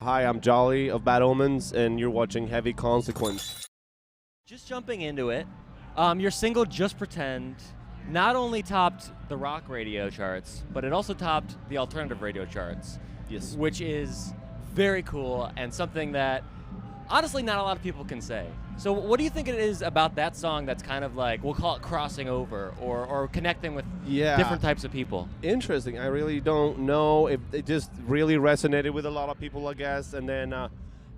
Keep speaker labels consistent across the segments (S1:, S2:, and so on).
S1: Hi, I'm Jolly of Bad Omens, and you're watching Heavy Consequence.
S2: Just jumping into it, your single "Just Pretend" not only topped the rock radio charts, but it also topped the alternative radio charts.
S1: Yes.
S2: Which is very cool and something that honestly not a lot of people can say. So what do you think it is about that song that's kind of like, we'll call it crossing over or connecting with different types of people?
S1: Interesting. I really don't know if it just really resonated with a lot of people, I guess. And then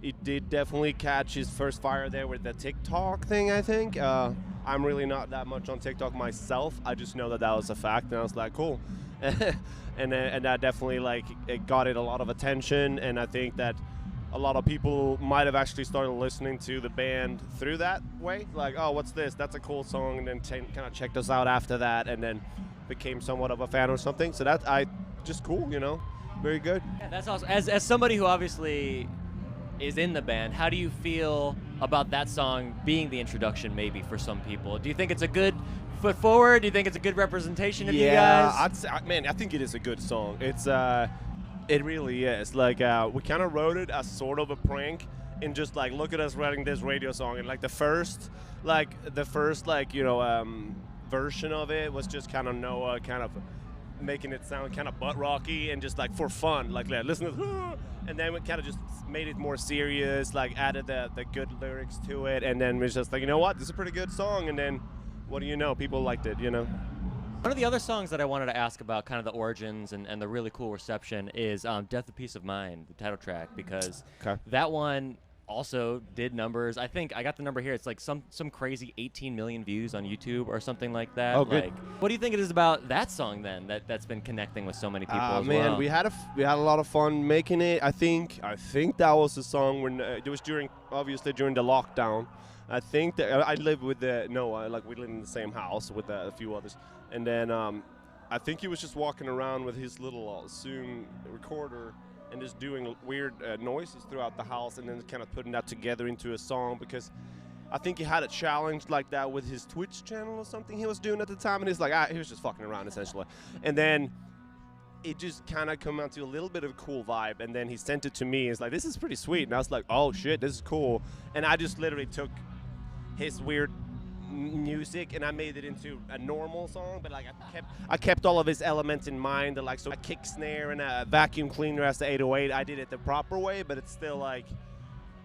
S1: it did definitely catch his first fire there with the TikTok thing, I think. I'm really not that much on TikTok myself. I just know that was a fact, and I was like, cool. and that definitely, like, it got it a lot of attention, and I think that a lot of people might have actually started listening to the band through that way. Like, oh, what's this? That's a cool song, and then kind of checked us out after that, and then became somewhat of a fan or something. So that's just cool, you know, very good.
S2: Yeah, that's awesome. As somebody who obviously is in the band, how do you feel about that song being the introduction maybe for some people? Do you think it's a good foot forward? Do you think it's a good representation of you guys?
S1: Yeah, I think it is a good song. It really is. Like, we kind of wrote it as sort of a prank, and just like, look at us writing this radio song, and like the first version of it was just kind of Noah kind of making it sound kind of butt rocky and just like for fun, like listen to this, and then we kind of just made it more serious, like added the good lyrics to it, and then was just like, you know what, this is a pretty good song, and then what do you know, people liked it, you know.
S2: One of the other songs that I wanted to ask about, kind of the origins and the really cool reception, is Death of Peace of Mind, the title track, because that one also did numbers. I think I got the number here. It's like some crazy 18 million views on YouTube or something like that.
S1: Oh, good.
S2: Like, what do you think it is about that song then that's been connecting with so many people as
S1: man,
S2: well?
S1: we had a lot of fun making it. I think that was the song when it was obviously during the lockdown. I think that I lived with Noah, like we lived in the same house with a few others. And then I think he was just walking around with his little Zoom recorder and just doing weird noises throughout the house, and then kind of putting that together into a song, because I think he had a challenge like that with his Twitch channel or something he was doing at the time, and he's like, he was just fucking around essentially. And then it just kind of come out to a little bit of a cool vibe, and then he sent it to me. It's like, this is pretty sweet, and I was like, oh shit, this is cool. And I just literally took his weird music and I made it into a normal song, but like I kept all of his elements in mind, like, so a kick snare and a vacuum cleaner as the 808. I did it the proper way, but it's still like,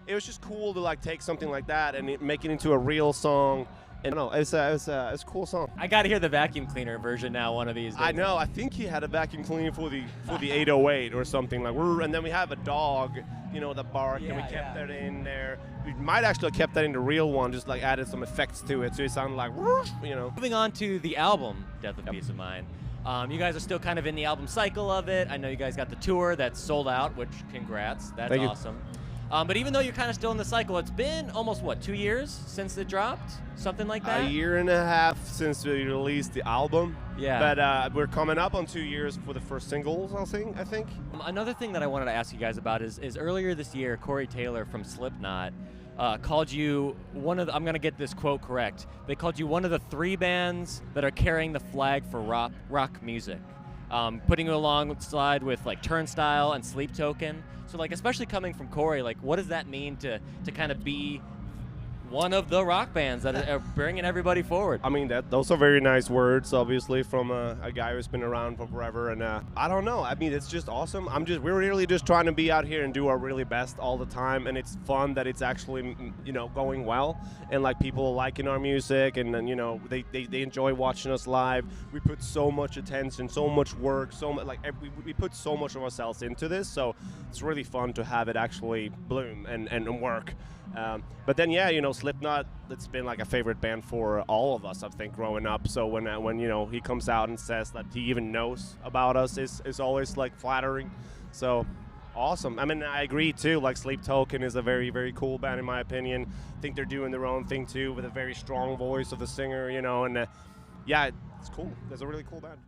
S1: it was just cool to like take something like that and make it into a real song. And no, it's a cool song.
S2: I gotta hear the vacuum cleaner version now one of these days.
S1: I know. I think he had a vacuum cleaner for the 808 or something like. And then we have a dog, you know, the bark, and we kept that in there. We might actually have kept that in the real one, just like added some effects to it, so it sounded like, you know.
S2: Moving on to the album, Death of Peace of Mind. You guys are still kind of in the album cycle of it. I know you guys got the tour that's sold out, which congrats. That's
S1: Thank you.
S2: Awesome. But even though you're kind of still in the cycle, it's been almost, 2 years since it dropped? Something like that?
S1: A year and a half since we released the album.
S2: Yeah.
S1: But we're coming up on 2 years for the first singles, I think.
S2: Another thing that I wanted to ask you guys about is earlier this year, Corey Taylor from Slipknot called you one of the, I'm going to get this quote correct, they called you one of the 3 bands that are carrying the flag for rock music. Putting you alongside with like Turnstile and Sleep Token. So like, especially coming from Corey, like, what does that mean to kind of be one of the rock bands that are bringing everybody forward?
S1: I mean, those are very nice words, obviously, from a guy who's been around for forever. And I don't know. I mean, it's just awesome. We're really just trying to be out here and do our really best all the time. And it's fun that it's actually, you know, going well. And like, people liking our music, and you know, they enjoy watching us live. We put so much attention, so much work, we put so much of ourselves into this. So it's really fun to have it actually bloom and work. But then, yeah, you know, Slipknot, it's been like a favorite band for all of us, I think, growing up. So when you know, he comes out and says that he even knows about us is always like flattering. So awesome. I mean, I agree too. Like, Sleep Token is a very, very cool band in my opinion. I think they're doing their own thing too, with a very strong voice of the singer, you know, and yeah, it's cool. It's a really cool band.